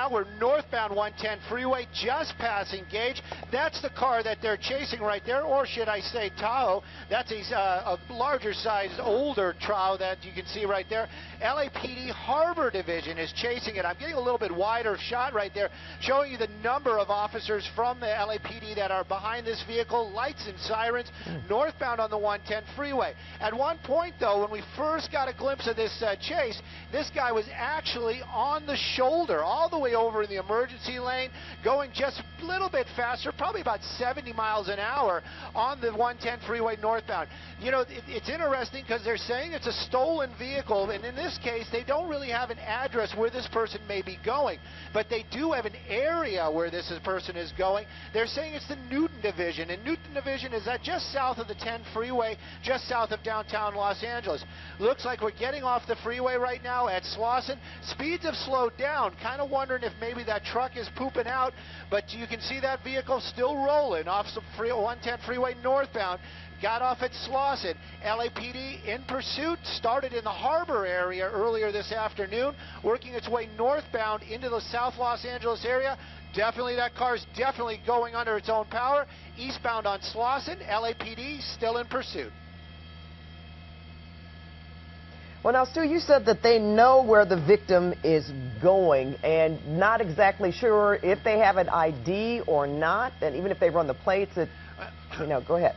now. We're northbound 110 freeway, just passing Gage. That's the car that they're chasing right there, or should I say Tahoe. That's a larger size, older Tahoe that you can see right there. LAPD Harbor Division is chasing it. I'm getting a little bit wider shot right there, showing you the number of officers from the LAPD that are behind this vehicle, lights and sirens, northbound on the 110 freeway. At one point, though, when we first got a glimpse of this chase, this guy was actually on the shoulder, all the way over in the emergency lane, going just a little bit faster, probably about 70 miles an hour on the 110 freeway northbound. You know, it's interesting because they're saying it's a stolen vehicle, and in this case, they don't really have an address where this person may be going, but they do have an area where this person is going. They're saying it's the Newton Division, and Newton Division is just south of the 10 freeway, just south of downtown Los Angeles. Looks like we're getting off the freeway right now at Slauson. Speeds have slowed down, kind of wondering if maybe that truck is pooping out, but you can see that vehicle still rolling off some 110 freeway northbound. Got off at Slauson. LAPD in pursuit, started in the harbor area earlier this afternoon, working its way northbound into the South Los Angeles area. Definitely, that car's definitely going under its own power. Eastbound on Slauson, LAPD still in pursuit. Well, now, Stu, you said that they know where the victim is going and not exactly sure if they have an ID or not, and even if they run the plates, go ahead.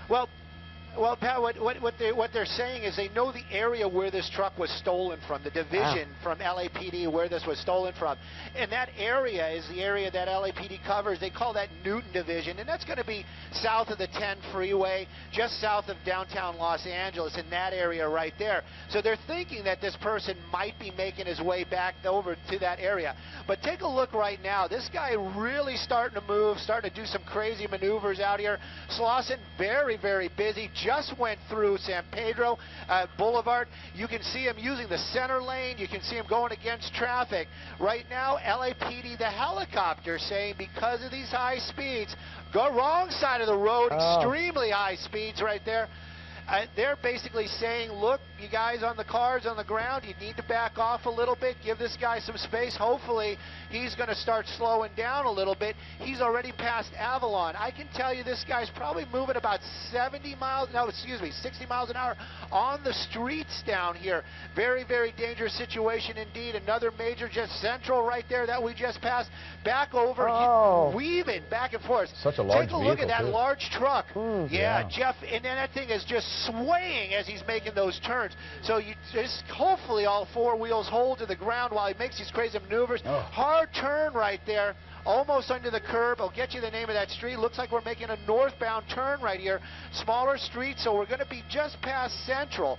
Well, Pat, what they're saying is they know the area where this truck was stolen from, the division from LAPD where this was stolen from. And that area is the area that LAPD covers. They call that Newton Division, and that's going to be south of the 10 freeway, just south of downtown Los Angeles, in that area right there. So they're thinking that this person might be making his way back over to that area. But take a look right now. This guy really starting to move, starting to do some crazy maneuvers out here. Slauson, very, very busy. Just went through San Pedro Boulevard. You can see him using the center lane. You can see him going against traffic. Right now, LAPD, the helicopter, saying because of these high speeds, go wrong side of the road, extremely high speeds right there. They're basically saying, look, you guys on the cars, on the ground, you need to back off a little bit, give this guy some space. Hopefully, he's going to start slowing down a little bit. He's already passed Avalon. I can tell you this guy's probably moving about 60 miles an hour on the streets down here. Very, very dangerous situation indeed. Another major, just Central right there that we just passed. Back over, weaving back and forth. Such a large vehicle. Take a look at that large truck. Yeah, Jeff, and then that thing is just swaying as he's making those turns. So you just hopefully all four wheels hold to the ground while he makes these crazy maneuvers. Hard turn right there, almost under the curb. I'll get you the name of that street. Looks like we're making a northbound turn right here. Smaller street, so we're going to be just past Central.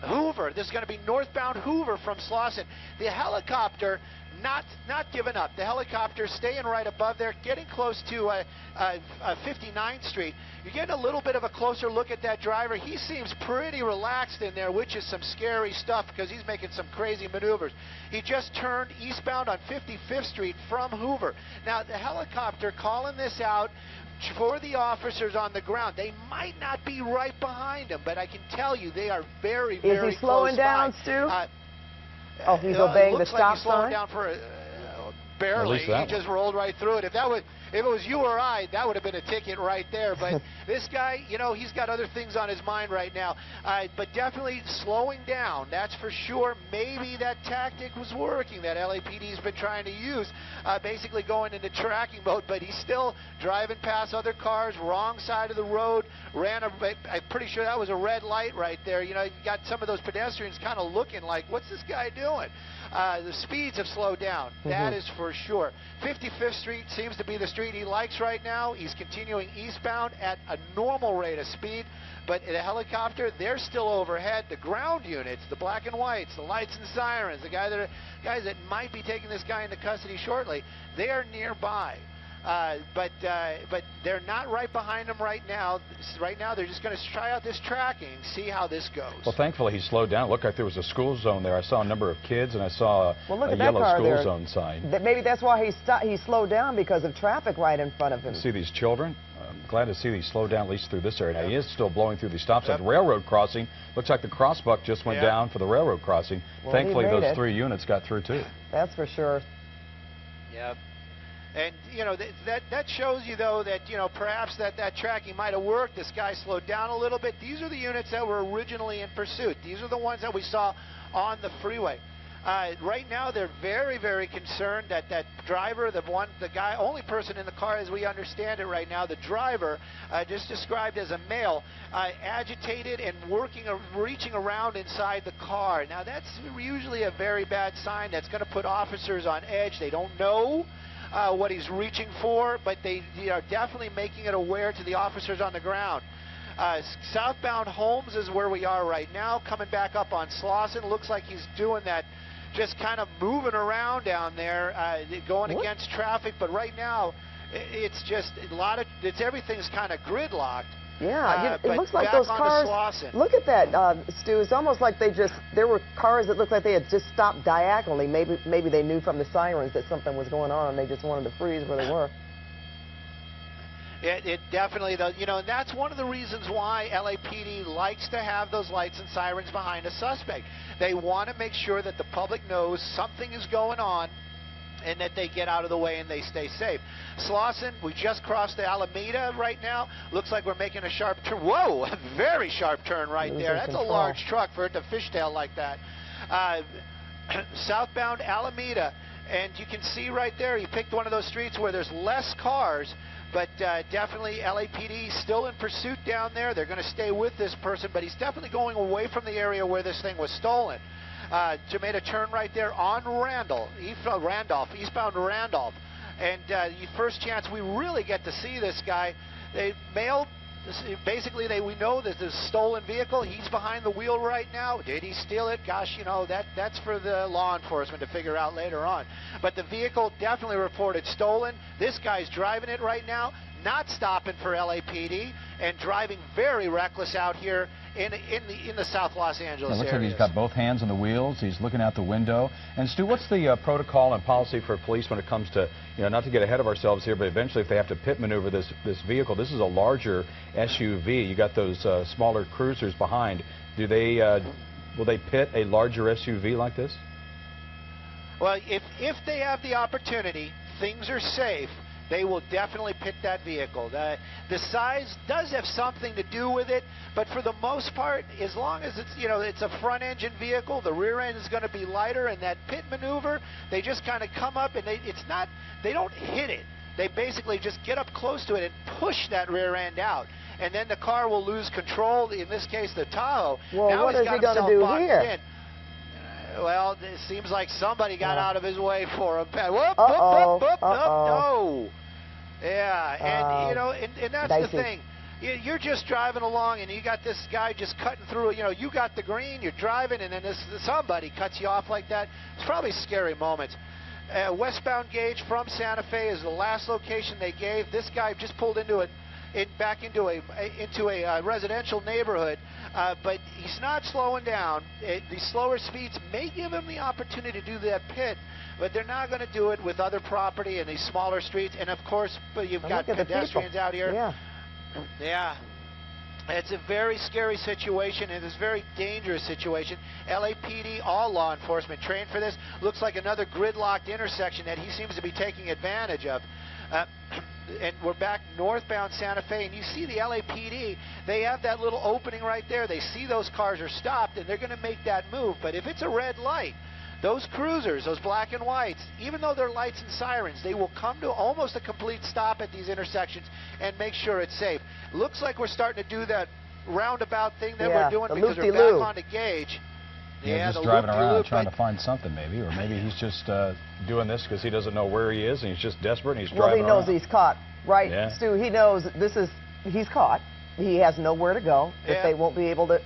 Hoover, this is going to be northbound Hoover from Slauson. The helicopter not giving up. The helicopter staying right above there, getting close to 59th Street. You're getting a little bit of a closer look at that driver. He seems pretty relaxed in there, which is some scary stuff because he's making some crazy maneuvers. He just turned eastbound on 55th Street from Hoover. Now, the helicopter calling this out for the officers on the ground. They might not be right behind him, but I can tell you they are very, very close. Is he slowing down, Stu? He's obeying the stop sign? Down for barely. He just rolled right through it. If it was you or I, that would have been a ticket right there. But this guy, he's got other things on his mind right now. But definitely slowing down, that's for sure. Maybe that tactic was working that LAPD's been trying to use, basically going into tracking mode. But he's still driving past other cars, wrong side of the road. I'm pretty sure that was a red light right there. You got some of those pedestrians kind of looking like, what's this guy doing? The speeds have slowed down. That is for sure. 55th Street seems to be the street he likes right now. He's continuing eastbound at a normal rate of speed, but the helicopter, they're still overhead. The ground units, the black and whites, the lights and sirens, the guys that might be taking this guy into custody shortly, they are nearby. But they're not right behind him right now. Right now, they're just going to try out this tracking, see how this goes. Well, thankfully, he slowed down. It looked like there was a school zone there. I saw a number of kids, and I saw a yellow school zone sign. Maybe that's why he slowed down, because of traffic right in front of him. See these children? glad to see that he slowed down at least through this area. Now, he is still blowing through the stop sign. The railroad crossing, looks like the crossbuck just went down for the railroad crossing. Well, thankfully, those 3 units got through, too. That's for sure. Yep. And, you know, that shows you, though, that, you know, perhaps that tracking might have worked. This guy slowed down a little bit. These are the units that were originally in pursuit. These are the ones that we saw on the freeway. Right now, they're very, very concerned that that driver, the guy, only person in the car as we understand it right now, the driver, just described as a male, agitated and reaching around inside the car. Now, that's usually a very bad sign. That's going to put officers on edge. They don't know what he's reaching for, but they are definitely making it aware to the officers on the ground. Southbound Holmes is where we are right now, coming back up on Slauson. Looks like he's doing that, just kind of moving around down there, going against traffic. But right now, it's just everything's kind of gridlocked. Yeah, it looks like those cars. Look at that, Stu. It's almost like there were cars that looked like they had just stopped diagonally. Maybe they knew from the sirens that something was going on, and they just wanted to freeze where they were. It definitely does. You know, and that's one of the reasons why LAPD likes to have those lights and sirens behind a suspect. They want to make sure that the public knows something is going on and that they get out of the way and they stay safe. Slauson, we just crossed the Alameda right now. Looks like we're making a sharp turn. Whoa, a very sharp turn right there. That's a large truck for it to fishtail like that. Southbound Alameda, and you can see right there, he picked one of those streets where there's less cars, but definitely LAPD still in pursuit down there. They're going to stay with this person, but he's definitely going away from the area where this thing was stolen. She made a turn right there on Randolph, eastbound Randolph. And the first chance we really get to see this guy, basically we know that this stolen vehicle, he's behind the wheel right now. Did he steal it? Gosh, you know, that's for the law enforcement to figure out later on. But the vehicle definitely reported stolen. This guy's driving it right now, not stopping for LAPD, and driving very reckless out here in the South Los Angeles area. It looks like he's got both hands on the wheels. He's looking out the window. And Stu, what's the protocol and policy for police when it comes to, you know, not to get ahead of ourselves here, but eventually if they have to pit maneuver this vehicle? This is a larger SUV. You got those smaller cruisers behind. Do they will they pit a larger SUV like this? Well, if they have the opportunity, things are safe, they will definitely pit that vehicle. The size does have something to do with it, but for the most part, as long as it's, you know, it's a front engine vehicle, the rear end is going to be lighter, and that pit maneuver, they just kind of come up and they don't hit it. They basically just get up close to it and push that rear end out. And then the car will lose control, in this case the Tahoe. Well, now what is he going to do here? Well, it seems like somebody got out of his way for him. Whoop, whoop, whoop, no. Yeah, and you know, and that's the thing. You're just driving along, and you got this guy just cutting through. You know, you got the green, you're driving, and then somebody cuts you off like that. It's probably scary moments. Westbound Gage from Santa Fe is the last location they gave. This guy just pulled back into a residential neighborhood, but he's not slowing down. The slower speeds may give him the opportunity to do that pit, but they're not going to do it with other property in these smaller streets. And of course, you've got pedestrians out here. Yeah. It's a very scary situation, and it's a very dangerous situation. LAPD, all law enforcement trained for this. Looks like another gridlocked intersection that he seems to be taking advantage of. And we're back northbound Santa Fe, and you see the LAPD, they have that little opening right there. They see those cars are stopped, and they're going to make that move. But if it's a red light, those cruisers, those black and whites, even though they're lights and sirens, they will come to almost a complete stop at these intersections and make sure it's safe. Looks like we're starting to do that roundabout thing that we're doing because we're back on to Gage. Yeah, just driving around trying to find something maybe, or maybe he's just doing this because he doesn't know where he is and he's just desperate and he's driving around. Well, he knows he's caught, right, Stu? He knows he's caught. He has nowhere to go, that they won't be able to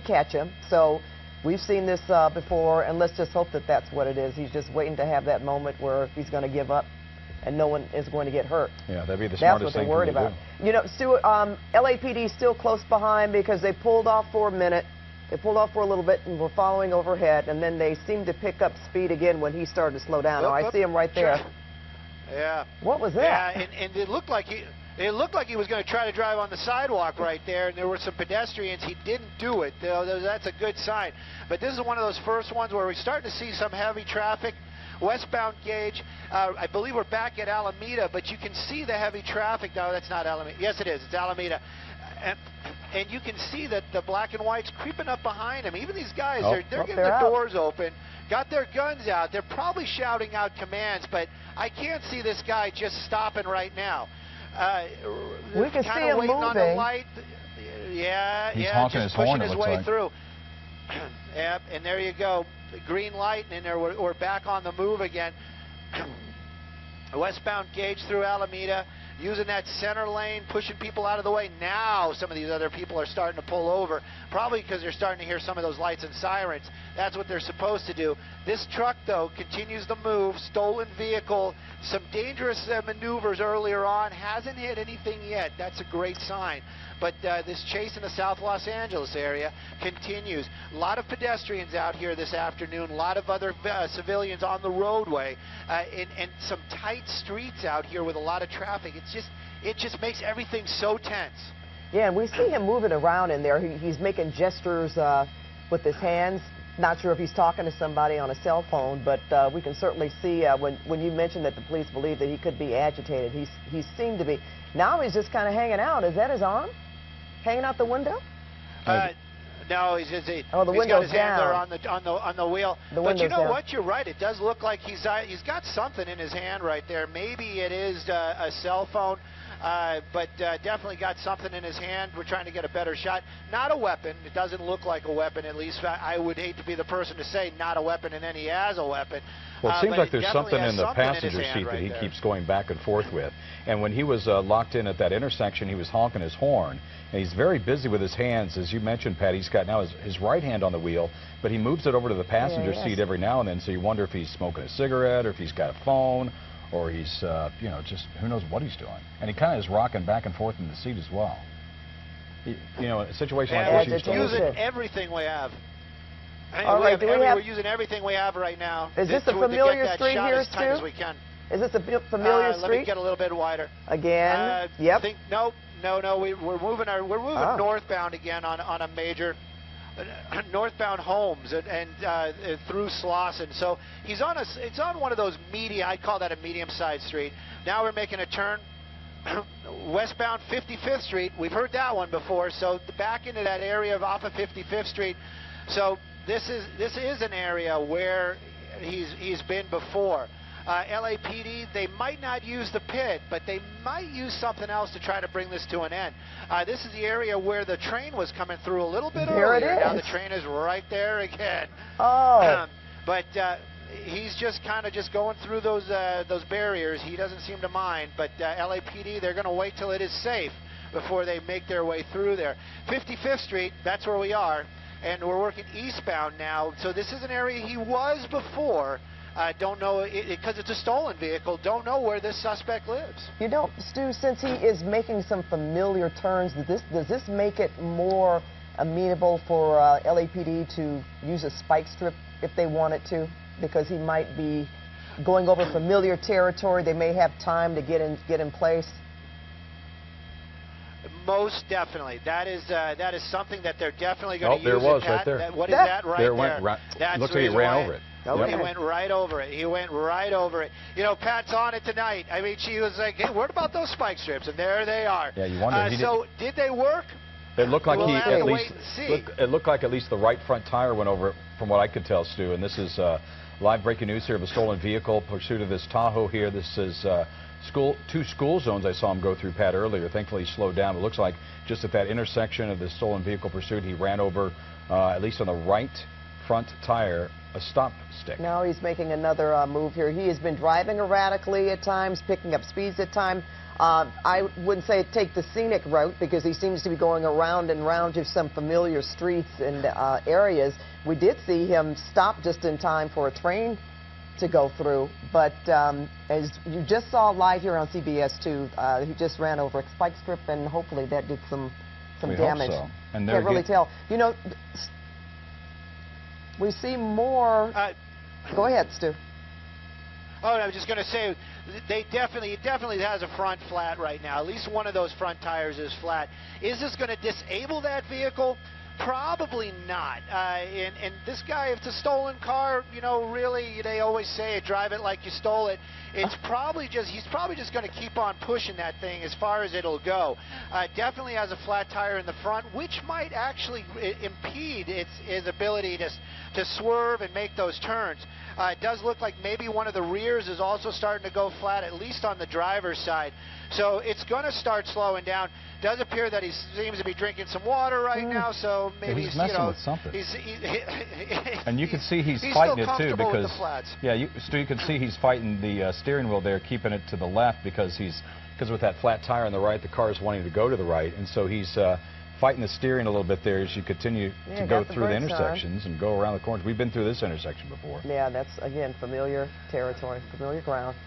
catch him. So we've seen this before, and let's just hope that that's what it is. He's just waiting to have that moment where he's going to give up and no one is going to get hurt. Yeah, that'd be the smartest thing for him to do. That's what they're worried about. You know, Stu, LAPD is still close behind because they pulled off for a minute. They pulled off for a little bit and were following overhead, and then they seemed to pick up speed again when he started to slow down. I see him right there. Yeah. What was that? Yeah, and it looked like It looked like he was going to try to drive on the sidewalk right there, and there were some pedestrians. He didn't do it. That's a good sign. But this is one of those first ones where we're starting to see some heavy traffic. Westbound gauge, I believe we're back at Alameda, but you can see the heavy traffic. No, that's not Alameda. Yes, it is. It's Alameda. And you can see that the black and white's creeping up behind him. Even these guys, they're getting the doors open, got their guns out. They're probably shouting out commands, but I can't see this guy just stopping right now. We can see him waiting moving. on the light. Yeah, He's honking just his horn, pushing his it looks way like. through. Yep, and there you go. The green light, and there we're back on the move again. Westbound gauge through Alameda, using that center lane, pushing people out of the way. Now some of these other people are starting to pull over, probably because they're starting to hear some of those lights and sirens. That's what they're supposed to do. This truck, though, continues to move. Stolen vehicle, some dangerous maneuvers earlier on. Hasn't hit anything yet. That's a great sign. But this chase in the South Los Angeles area continues. A lot of pedestrians out here this afternoon. A lot of other civilians on the roadway, and some tight streets out here with a lot of traffic. It just makes everything so tense. Yeah, and we see him moving around in there. He's making gestures with his hands. Not sure if he's talking to somebody on a cell phone, but we can certainly see when you mentioned that the police believe that he could be agitated. He seemed to be. Now he's just kind of hanging out. Is that his arm? Hanging out the window? No, he's got his hand there on the wheel. But you know what? You're right. It does look like he's got something in his hand right there. Maybe it is a cell phone, but definitely got something in his hand. We're trying to get a better shot. Not a weapon. It doesn't look like a weapon. At least I would hate to be the person to say not a weapon and then he has a weapon. Well, it seems like there's something in the passenger seat that he keeps going back and forth with. And when he was locked in at that intersection, he was honking his horn. And he's very busy with his hands. As you mentioned, Pat, he's got now his right hand on the wheel, but he moves it over to the passenger seat every now and then. So you wonder if he's smoking a cigarette or if he's got a phone or he's, just who knows what he's doing. And he kind of is rocking back and forth in the seat as well. A situation like this, we're using everything we have. All right, we're using everything we have right now. Is this a familiar street here, Stu? As we can. Is this a familiar street? Let me get a little bit wider. Again? Yep. No. We're moving northbound again on a major northbound Holmes and through Slauson. So it's on one of those I call that a medium-sized street. Now we're making a turn westbound 55th Street. We've heard that one before. So back into that area off of 55th Street. So this is an area where he's been before. LAPD, they might not use the pit, but they might use something else to try to bring this to an end. This is the area where the train was coming through a little bit earlier. There it is. Now the train is right there again. Oh. But he's just kind of going through those barriers. He doesn't seem to mind. But LAPD, they're going to wait till it is safe before they make their way through there. 55th Street, that's where we are. And we're working eastbound now. So this is an area he was before. Don't know, because it's a stolen vehicle, don't know where this suspect lives. You know, Stu, since he is making some familiar turns, does this make it more amenable for LAPD to use a spike strip if they wanted to? Because he might be going over familiar territory. They may have time to get in place. Most definitely. That is something that they're definitely going to use. There was right there. What is that right there? Looks like he ran over it. Okay. He went right over it. He went right over it. You know, Pat's on it tonight. I mean, she was like, hey, what about those spike strips? And there they are. Yeah, you wonder. So did they work? It looked like it looked like at least the right front tire went over it, from what I could tell, Stu. And this is live breaking news here of a stolen vehicle pursuit of this Tahoe here. This is two school zones I saw him go through, Pat, earlier. Thankfully, he slowed down. It looks like just at that intersection of the stolen vehicle pursuit, he ran over, at least on the right front tire, a stop stick. Now he's making another move here. He has been driving erratically at times, picking up speeds at times. I wouldn't say take the scenic route because he seems to be going around and round to some familiar streets and areas. We did see him stop just in time for a train to go through, but as you just saw live here on CBS 2, he just ran over a spike strip, and hopefully that did some damage. Hope so. And can't really tell. You know, we see more. Go ahead, Stu. Oh, I was just going to say, it definitely has a front flat right now. At least one of those front tires is flat. Is this going to disable that vehicle? Probably not. And this guy, if it's a stolen car, you know, really, they always say, drive it like you stole it. He's probably just going to keep on pushing that thing as far as it'll go. Definitely has a flat tire in the front, which might actually impede his ability to swerve and make those turns. It does look like maybe one of the rears is also starting to go flat, at least on the driver's side. So it's going to start slowing down. Does appear that he seems to be drinking some water right now, so maybe he's messing with something. And you can see he's fighting it too, because Stu, you can see he's fighting the steering wheel there, keeping it to the left, because with that flat tire on the right, the car is wanting to go to the right, and so he's fighting the steering a little bit there as you continue to go through the intersections and go around the corners. We've been through this intersection before. Yeah, that's, again, familiar territory, familiar ground.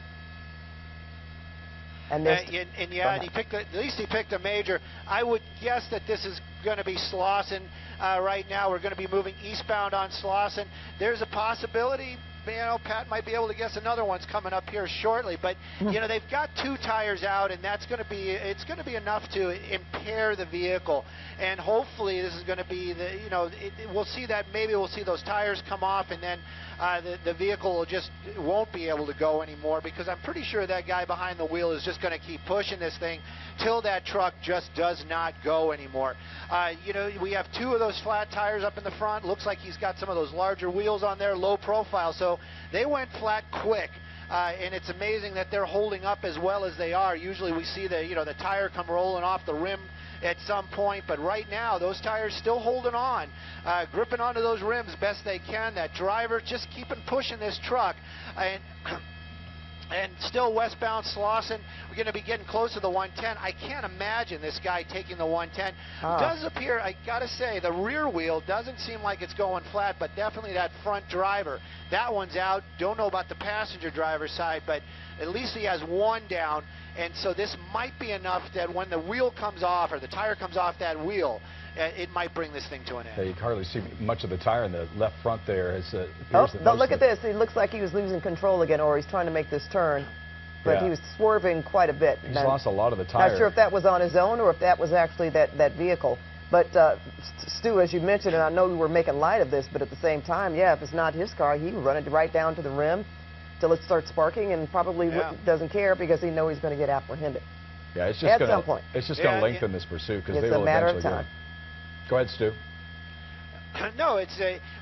And he picked at least he picked a major. I would guess that this is going to be Slauson right now. We're going to be moving eastbound on Slauson. There's a possibility, you know, Pat might be able to guess another one's coming up here shortly. But you know, they've got 2 tires out, and it's going to be enough to impair the vehicle. And hopefully, this is going to be we'll see that, maybe we'll see those tires come off, and then the vehicle won't be able to go anymore, because I'm pretty sure that guy behind the wheel is just going to keep pushing this thing till that truck just does not go anymore. You know, we have 2 of those flat tires up in the front. Looks like he's got some of those larger wheels on there, low profile, so they went flat quick. And it's amazing that they're holding up as well as they are. Usually we see the tire come rolling off the rim at some point, but right now those tires still holding on, gripping onto those rims best they can. That driver just keeping pushing this truck, and still westbound Slauson. We're going to be getting close to the 110. I can't imagine this guy taking the 110. Does appear, I got to say, the rear wheel doesn't seem like it's going flat, but definitely that front driver. That one's out. Don't know about the passenger driver's side, but at least he has one down. And so this might be enough that when the wheel comes off, or the tire comes off that wheel, it might bring this thing to an end. Yeah, you can hardly see much of the tire in the left front there. Look at this. It looks like he was losing control again, or he's trying to make this turn. But he was swerving quite a bit. He's lost a lot of the tire. Not sure if that was on his own or if that was actually that vehicle. But, Stu, as you mentioned, and I know we were making light of this, but at the same time, yeah, if it's not his car, he would run it right down to the rim till it starts sparking, and probably doesn't care because he knows he's going to get apprehended. Yeah, it's just going to lengthen this pursuit, because they will eventually get him. Go ahead, Stu. No,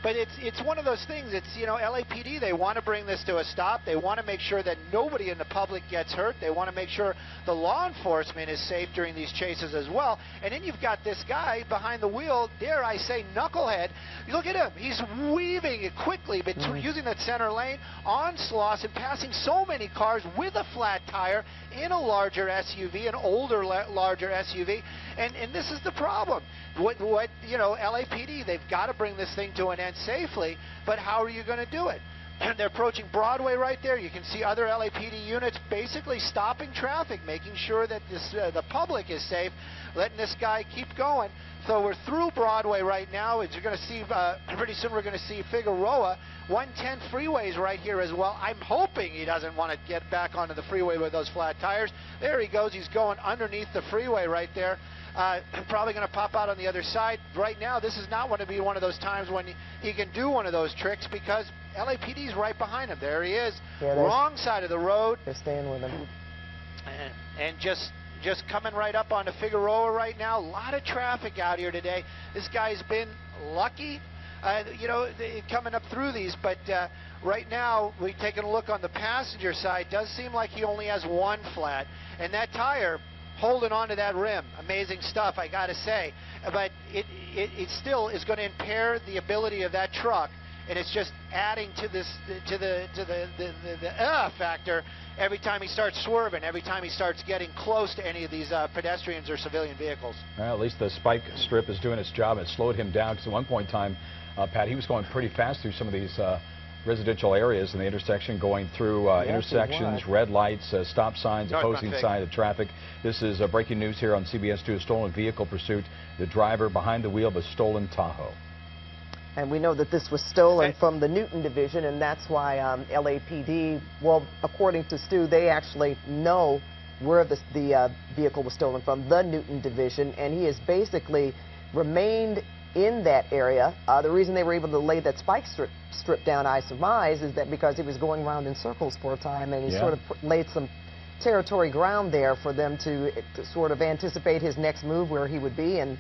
but it's one of those things. It's, you know, LAPD, they want to bring this to a stop. They want to make sure that nobody in the public gets hurt. They want to make sure the law enforcement is safe during these chases as well. And then you've got this guy behind the wheel, dare I say, knucklehead. Look at him. He's weaving it quickly, but using that center lane on Slauson, passing so many cars with a flat tire in a larger SUV, an older, larger SUV. And this is the problem. You know, LAPD, they've got to bring this thing to an end safely, but how are you going to do it? They're approaching Broadway right there. You can see other LAPD units basically stopping traffic, making sure that the public is safe, letting this guy keep going. So we're through Broadway right now. As you're going to see, pretty soon we're going to see Figueroa. 110 freeways right here as well. I'm hoping he doesn't want to get back onto the freeway with those flat tires. There he goes. He's going underneath the freeway right there. Probably going to pop out on the other side. Right now, this is not going to be one of those times when he can do one of those tricks, because LAPD's right behind him. There he is, wrong side of the road. They're staying with him. And just coming right up onto Figueroa right now. A lot of traffic out here today. This guy's been lucky, you know, coming up through these, but right now, we're taking a look on the passenger side. Does seem like he only has one flat, and that tire holding on to that rim. Amazing stuff, I got to say. But it still is going to impair the ability of that truck, and it's just adding to this the factor every time he starts swerving, every time he starts getting close to any of these pedestrians or civilian vehicles. Well, at least the spike strip is doing its job. It slowed him down, because at one point in time, Pat, he was going pretty fast through some of these residential areas in the intersection, going through intersections, red lights, stop signs, opposing side of traffic. This is breaking news here on CBS 2, a stolen vehicle pursuit. The driver behind the wheel of a stolen Tahoe. And we know that this was stolen Okay. from the Newton division, and that's why LAPD, well, according to Stu, they actually know where the vehicle was stolen from, the Newton division, and he has basically remained in that area. The reason they were able to lay that spike strip down, I surmise, is that because he was going around in circles for a time, and he sort of laid some territory ground there for them to sort of anticipate his next move, where he would be, and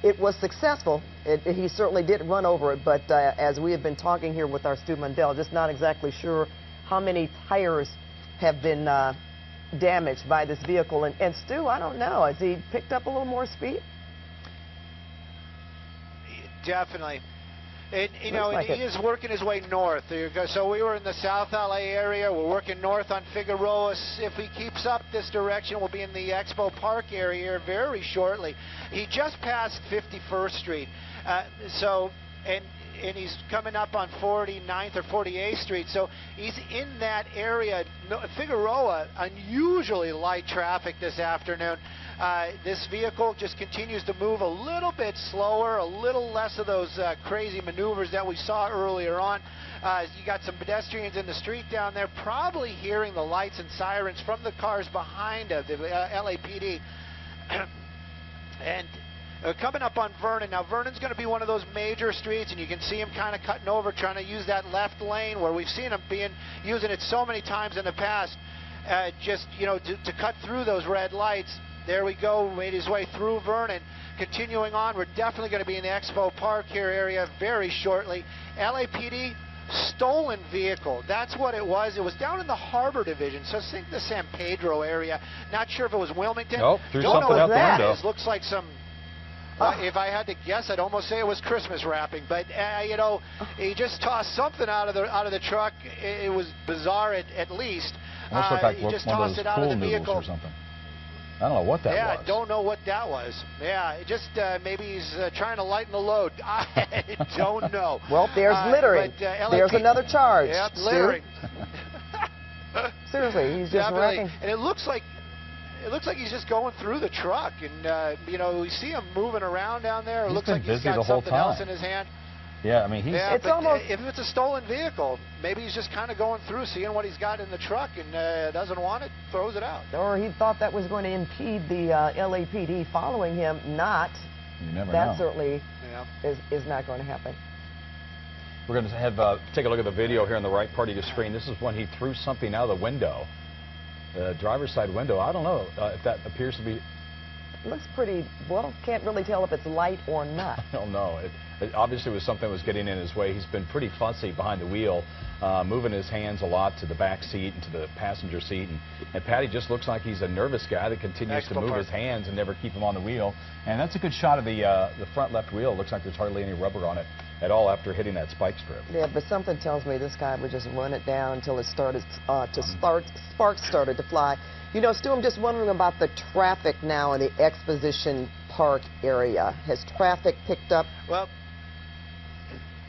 it was successful. He certainly did run over it, but as we have been talking here with our Stu Mundell, just not exactly sure how many tires have been damaged by this vehicle. And Stu, I don't know, has he picked up a little more speed? Definitely. And, you Looks know, like he it. is working his way north. So we were in the South LA area. We're working north on Figueroa. If he keeps up this direction, we'll be in the Expo Park area very shortly. He just passed 51st Street. And he's coming up on 49th or 48th Street. So he's in that area. Figueroa, unusually light traffic this afternoon. This vehicle just continues to move a little bit slower, a little less of those crazy maneuvers that we saw earlier on. You got some pedestrians in the street down there, probably hearing the lights and sirens from the cars behind the LAPD. And coming up on Vernon. Now, Vernon's going to be one of those major streets, and you can see him kind of cutting over, trying to use that left lane where we've seen him using it so many times in the past, just, you know, to cut through those red lights. There we go, made his way through Vernon. Continuing on, we're definitely going to be in the Expo Park here area very shortly. LAPD, stolen vehicle. That's what it was. It was down in the Harbor Division, so think the San Pedro area. Not sure if it was Wilmington. Nope, threw Don't something know out what the that window. is. Looks like some... if I had to guess, I'd almost say it was Christmas wrapping. But you know, he just tossed something out of the truck. It was bizarre at least. Almost looked like he just one of tossed those it out of pool the noodles vehicle. or something. I don't know what that Yeah, was. I don't know what that was. Yeah, it just maybe he's trying to lighten the load. I don't know. Well, there's littering. But, there's another charge. Yep, Stu. littering. Seriously, he's just Definitely. wrecking. And it looks like he's just going through the truck, and you know, we see him moving around down there. It He's looks been like he's busy got the whole something else time. in his hand. Yeah, I mean, he's... Yeah, It's but almost- if it's a stolen vehicle, maybe he's just kind of going through, seeing what he's got in the truck, and doesn't want it, throws it out. Or he thought that was going to impede the LAPD following him. Not. You never That know. certainly Yeah. is not going to happen. We're going to have take a look at the video here on the right part of your screen. This is when he threw something out of the window, the driver's side window. I don't know if that appears to be... It looks pretty, well, can't really tell if it's light or not. I don't know. It obviously was something that was getting in his way. He's been pretty fussy behind the wheel, moving his hands a lot to the back seat and to the passenger seat. And Patty just looks like he's a nervous guy that continues to move his hands and never keep him on the wheel. And that's a good shot of the front left wheel. Looks like there's hardly any rubber on it at all after hitting that spike strip. Yeah, but something tells me this guy would just run it down until it started sparks started to fly. You know, Stu, I'm just wondering about the traffic now in the Exposition Park area. Has traffic picked up? Well,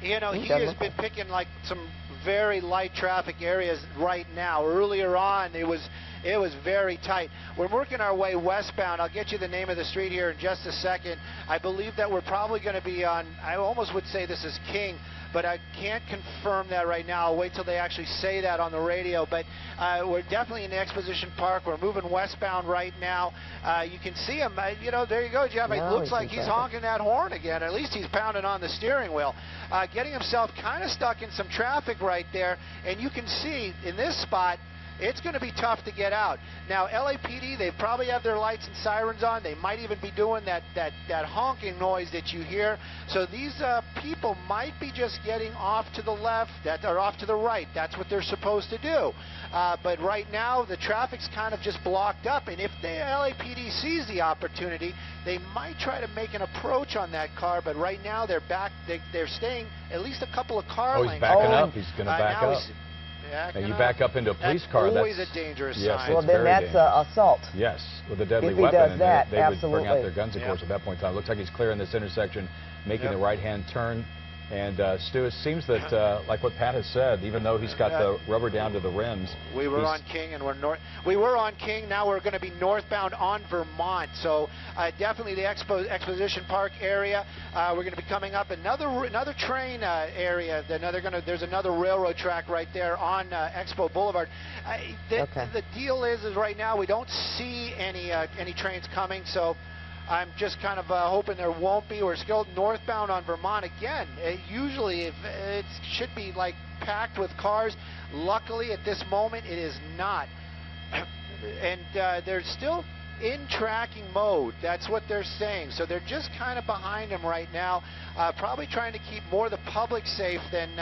you know, he has been picking like some very light traffic areas right now. Earlier on, it was very tight. We're working our way westbound. I'll get you the name of the street here in just a second. I believe that we're probably going to be on, I almost would say this is King, but I can't confirm that right now. I'll wait till they actually say that on the radio. But we're definitely in the Exposition Park. We're moving westbound right now. You can see him. You know, there you go, Jeff. It looks like he's honking that horn again. At least he's pounding on the steering wheel. Getting himself kind of stuck in some traffic right there. And you can see in this spot, it's going to be tough to get out. Now, LAPD, they probably have their lights and sirens on. They might even be doing that honking noise that you hear. So these people might be just getting off to the left or off to the right. That's what they're supposed to do. But right now, the traffic's kind of just blocked up. And if the LAPD sees the opportunity, they might try to make an approach on that car. But right now, they're back. They're staying at least a couple of car lengths. Oh, he's backing up. He's going to back up. And you back up into a police car. That's always a dangerous sign. Well, then that's assault. Yes, with a deadly if he weapon. Does that, they absolutely. would bring out their guns, of course, at that point in time. Looks like he's clearing this intersection, making the right-hand turn. And Stu, it seems that, like what Pat has said, even though he's got the rubber down to the rims, we were on King and we're north. We were on King. Now we're going to be northbound on Vermont. So definitely the Exposition Park area. We're going to be coming up another train area. There's another railroad track right there on Expo Boulevard. The deal is right now we don't see any trains coming. So I'm just kind of hoping there won't be. We're still northbound on Vermont again. Usually it should be like packed with cars. Luckily at this moment it is not. And they're still in tracking mode. That's what they're saying. So they're just kind of behind them right now, probably trying to keep more of the public safe than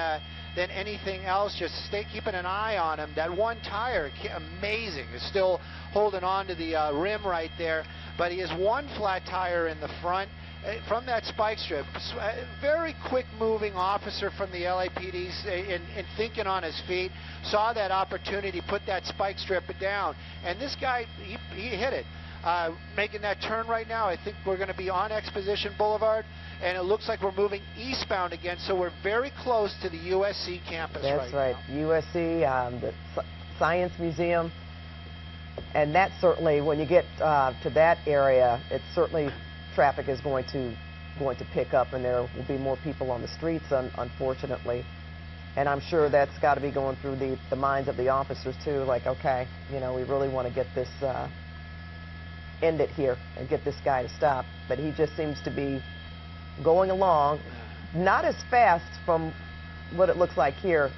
anything else. Just keeping an eye on them. That one tire, amazing, is still holding on to the rim right there. But he has one flat tire in the front from that spike strip. Very quick moving officer from the LAPD and thinking on his feet, saw that opportunity, put that spike strip down. And this guy, he hit it. Making that turn right now, I think we're going to be on Exposition Boulevard, and it looks like we're moving eastbound again, so we're very close to the USC campus. That's right now. USC, the Science Museum, and that certainly, when you get to that area, it's certainly traffic is going to pick up, and there will be more people on the streets, unfortunately. And I'm sure that's got to be going through the minds of the officers too, like, okay, you know, we really want to get this end it here and get this guy to stop. But he just seems to be going along, not as fast from what it looks like here,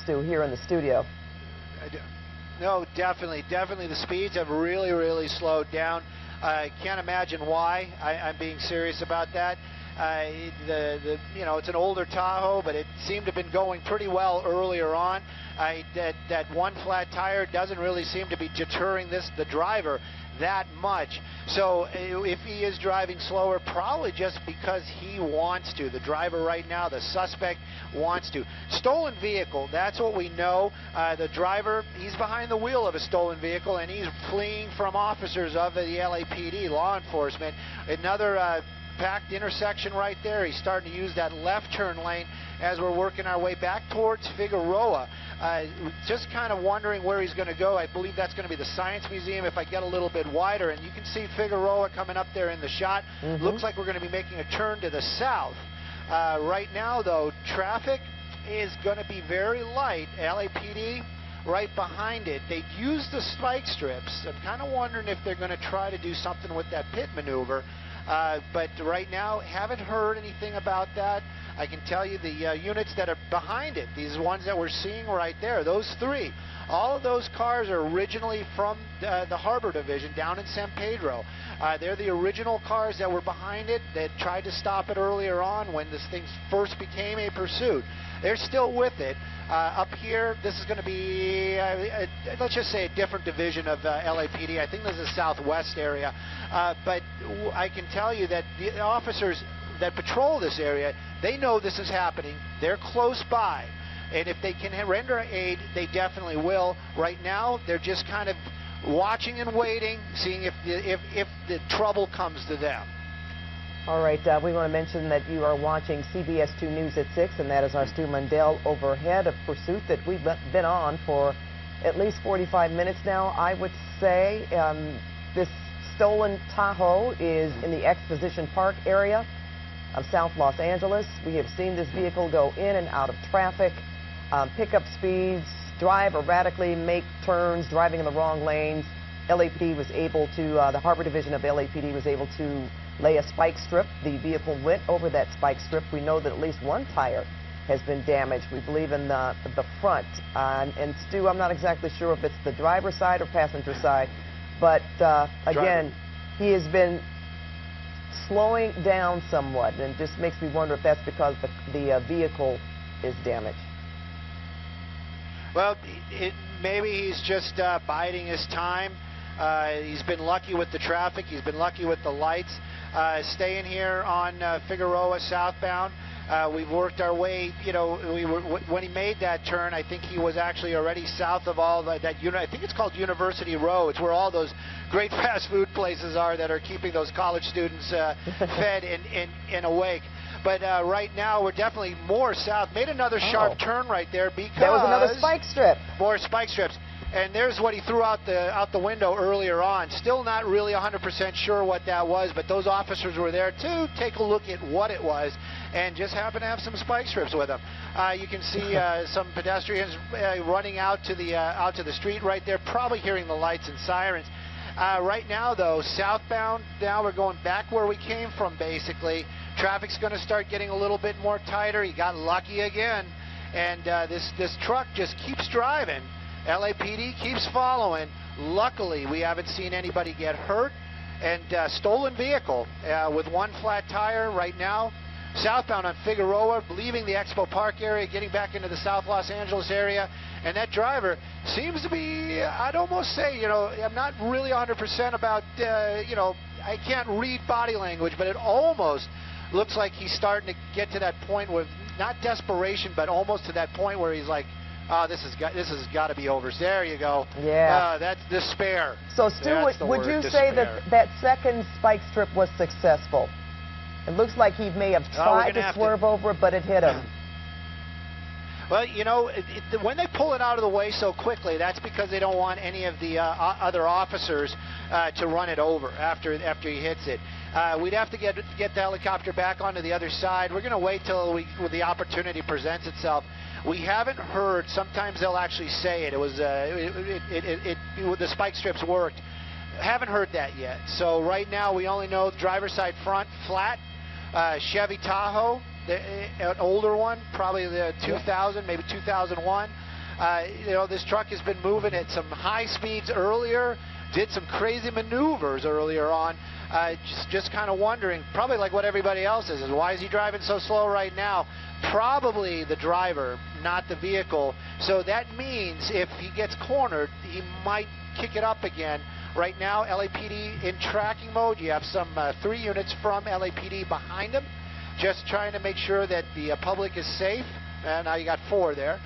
Stu, here in the studio. No, definitely the speeds have really slowed down. I can't imagine why. I'm being serious about that. You know, it's an older Tahoe, but it seemed to have been going pretty well earlier on. That one flat tire doesn't really seem to be deterring the driver that much. So if he is driving slower, probably just because he wants to. The driver right now, the suspect, wants to. Stolen vehicle, that's what we know. The driver, he's behind the wheel of a stolen vehicle, and he's fleeing from officers of the LAPD, law enforcement. Another packed intersection right there. He's starting to use that left turn lane as we're working our way back towards Figueroa. Just kind of wondering where he's going to go. I believe that's going to be the Science Museum if I get a little bit wider. And you can see Figueroa coming up there in the shot. Looks like we're going to be making a turn to the south. Right now, though, traffic is going to be very light. LAPD right behind it. They used the spike strips. I'm kind of wondering if they're going to try to do something with that pit maneuver. But right now, haven't heard anything about that. I can tell you the units that are behind it, these ones that we're seeing right there, those three, all of those cars are originally from the Harbor Division down in San Pedro. They're the original cars that were behind it that tried to stop it earlier on when this thing first became a pursuit. They're still with it. Up here, this is going to be, let's just say, a different division of LAPD. I think this is the southwest area. But I can tell you that the officers that patrol this area, they know this is happening. They're close by. And if they can render aid, they definitely will. Right now, they're just kind of watching and waiting, seeing if the trouble comes to them. All right, we want to mention that you are watching CBS 2 News at 6, and that is our Stu Mundell overhead, a pursuit that we've been on for at least 45 minutes now. I would say this stolen Tahoe is in the Exposition Park area of South Los Angeles. We have seen this vehicle go in and out of traffic, pick up speeds, drive erratically, make turns, driving in the wrong lanes. LAPD was able to, the Harbor Division of LAPD was able to lay a spike strip. The vehicle went over that spike strip. We know that at least one tire has been damaged. We believe in the front. And Stu, I'm not exactly sure if it's the driver's side or passenger side, but again, he has been slowing down somewhat, and it just makes me wonder if that's because the vehicle is damaged. Well, maybe he's just biding his time. He's been lucky with the traffic. He's been lucky with the lights. Staying here on Figueroa southbound. We've worked our way, you know, when he made that turn, I think he was actually already south of all that I think it's called University Row. It's where all those great fast food places are that are keeping those college students fed and awake. But right now, we're definitely more south. Made another sharp turn right there because there was another spike strip. More spike strips. And there's what he threw out the window earlier on. Still not really 100% sure what that was, but those officers were there to take a look at what it was, and just happened to have some spike strips with them. You can see some pedestrians running out to the street right there, probably hearing the lights and sirens. Right now, though, southbound, now we're going back where we came from, basically. Traffic's going to start getting a little bit more tighter. He got lucky again, and this truck just keeps driving. LAPD keeps following. Luckily, we haven't seen anybody get hurt. And stolen vehicle with one flat tire right now. Southbound on Figueroa, leaving the Expo Park area, getting back into the South Los Angeles area. And that driver seems to be, I'd almost say, I'm not really 100% about, I can't read body language, but it almost looks like he's starting to get to that point where, not desperation, but almost to that point where he's like, oh, this has got to be over. There you go. Yeah. That's despair. So, Stu, would you say that second spike strip was successful? It looks like he may have tried to swerve over it, but it hit him. Well, when they pull it out of the way so quickly, that's because they don't want any of the other officers to run it over after he hits it. We'd have to get the helicopter back onto the other side. We're going to wait till the opportunity presents itself. We haven't heard. Sometimes they'll actually say it. It was the spike strips worked. Haven't heard that yet. So right now we only know driver's side front flat. Chevy Tahoe, an older one, probably the 2000, maybe 2001. This truck has been moving at some high speeds earlier. Did some crazy maneuvers earlier on. Just kind of wondering, probably like what everybody else is why is he driving so slow right now? Probably the driver, not the vehicle. So that means if he gets cornered, he might kick it up again. Right now, LAPD in tracking mode. You have some 3 units from LAPD behind him, just trying to make sure that the public is safe. And now you got 4 there,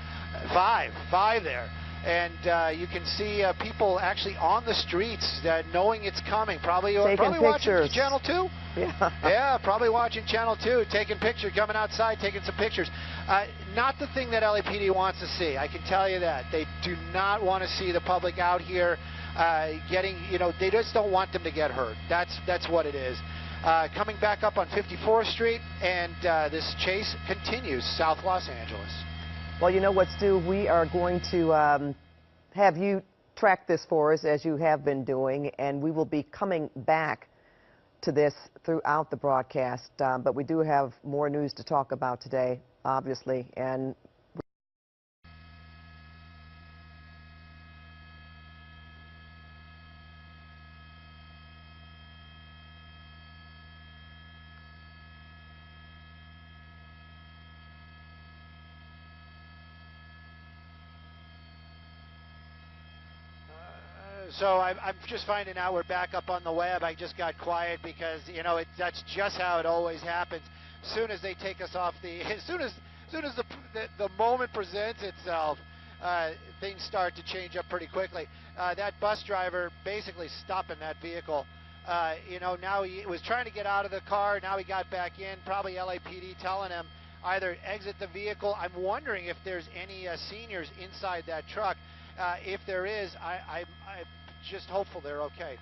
5 there. And you can see people actually on the streets knowing it's coming. Probably watching Channel 2. Yeah, probably watching Channel 2, taking pictures, coming outside, taking some pictures. Not the thing that LAPD wants to see. I can tell you that. They do not want to see the public out here getting, they just don't want them to get hurt. That's what it is. Coming back up on 54th Street, and this chase continues South Los Angeles. Well, you know what, Stu? We are going to have you track this for us, as you have been doing, and we will be coming back to this throughout the broadcast. But we do have more news to talk about today, obviously, and So I'm just finding out we're back up on the web. I just got quiet because, that's just how it always happens. As soon as they take us off as soon as the moment presents itself, things start to change up pretty quickly. That bus driver basically stopping that vehicle. Now he was trying to get out of the car. Now he got back in. Probably LAPD telling him either exit the vehicle. I'm wondering if there's any seniors inside that truck. If there is, I'm just hopeful they're okay.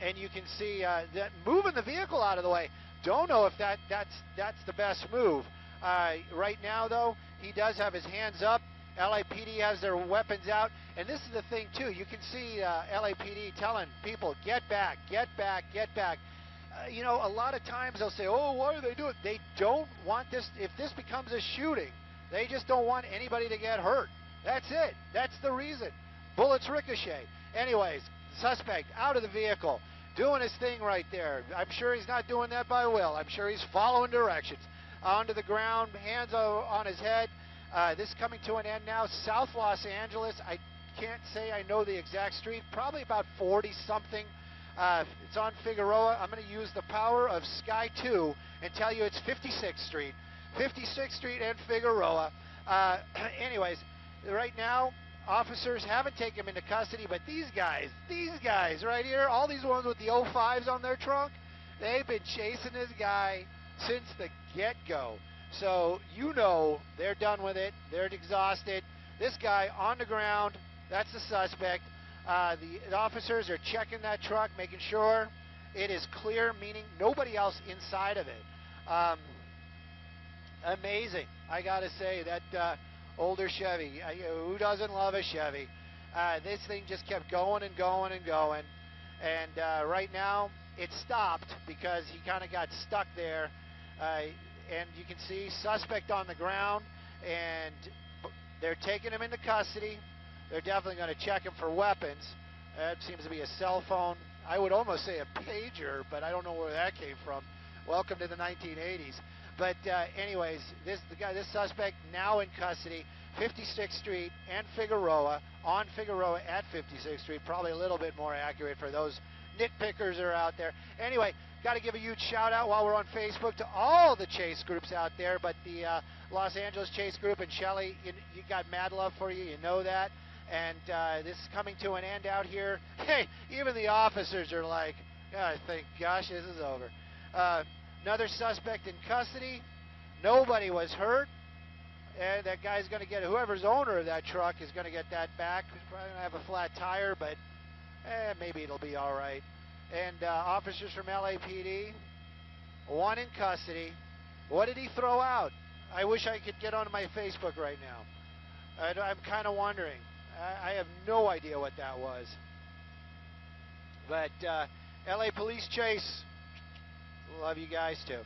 And you can see that moving the vehicle out of the way. Don't know if that's the best move. Right now, though, he does have his hands up. LAPD has their weapons out. And this is the thing, too. You can see LAPD telling people, get back, get back, get back. A lot of times they'll say, oh, why do they do it? They don't want this. If this becomes a shooting, they just don't want anybody to get hurt. That's it. That's the reason. Bullets ricochet. Anyways, suspect out of the vehicle, doing his thing right there. I'm sure he's not doing that by will. I'm sure he's following directions. Onto the ground, hands on his head. This coming to an end now. South Los Angeles. I can't say I know the exact street. Probably about 40-something. It's on Figueroa. I'm going to use the power of Sky 2 and tell you it's 56th Street. 56th Street and Figueroa. Anyways, right now, officers haven't taken him into custody, but these guys right here, all these ones with the 05s on their trunk, They've been chasing this guy since the get-go. So you know they're done with it. They're exhausted. This guy on the ground, that's the suspect. The officers are checking that truck, making sure it is clear, meaning nobody else inside of it. Amazing. I got to say, that older Chevy, who doesn't love a Chevy? This thing just kept going and going and going. And right now, it stopped because he kind of got stuck there. And you can see suspect on the ground, and they're taking him into custody. They're definitely going to check him for weapons. That seems to be a cell phone. I would almost say a pager, but I don't know where that came from. Welcome to the 1980s. But anyways, this suspect now in custody, 56th Street and Figueroa, on Figueroa at 56th Street, probably a little bit more accurate for those nitpickers that are out there. Anyway, got to give a huge shout out while we're on Facebook to all the chase groups out there, but the Los Angeles Chase Group and Shelley, you got mad love for you, you know that. And this is coming to an end out here. Hey, even the officers are like, oh, thank gosh, this is over. Another suspect in custody. Nobody was hurt. And that guy's going to get, whoever's owner of that truck is going to get that back. He's probably going to have a flat tire, but maybe it'll be all right. And officers from LAPD, one in custody. What did he throw out? I wish I could get onto my Facebook right now. I'm kind of wondering. I have no idea what that was. But LA Police Chase, love you guys too.